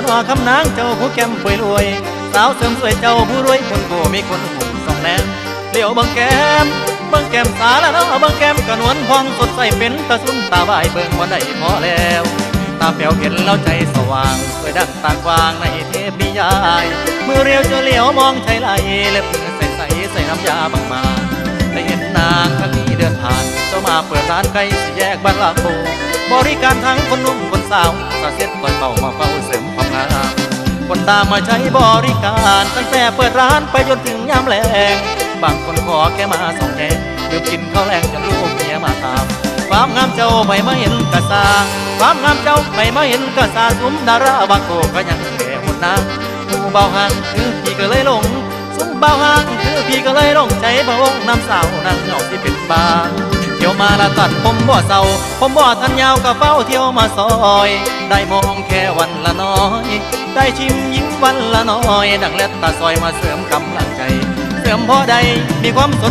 นว่าคำนางเจ้าผู้แก้มป่วยรวยสาวเสริมสวยเจ้าผู้รวยคนโกมีคนหูส่องแนมเลี้ยวบังแก้มสาละเนาะบังแก้มกระนวลพองสดใสเป็นตาสุนตาบายเบิ่งบ่ได้พอแล้วตาเปียวเห็นแล้วใจสว่างสวยดังตากวางในเทพนิยายมือเรียวจะเลี้ยวมองใช้ไหลเล็บมือใส่น้ำยาบางมาได้เห็นนางทั้งนี้เดินผ่านเจ้ามาเปิดร้านไก่สี่แยกบ้านลาโพบริการทั้งคนหนุ่มคนสาวสาเซ็ตก่อนเป่ามาเฝ้าเสริมความงามคนตามมาใช้บริการตั้งแต่เปิดร้านไปจนถึงยามแลงบางคนขอแค่มาส่องแง่ดื่มกินข้าวแรงจนลูกเมียมาตามความงามเจ้าไม่มาเห็นกะสางความงามเจ้าไม่มาเห็นกะสาสุมดาราบางโกก็ยังแก่หุ่นนางผู้เบาหันคือพี่ก็เลยหลงสุมเบาหันคือพี่ก็เลยหลงใจบ่วงน้ำสาวนั่งเหงาที่เป็นบ้าเที่ยวมาละตัดผมบ่เศร้าผมบ่ทันยาวก็เฝ้าเที่ยวมาซอยได้มองแค่วันละน้อยได้ชิมยิ้มวันละน้อยดังเล็ดตาซอยมาเสริมกำลังใจเสริมพอใดมีความสด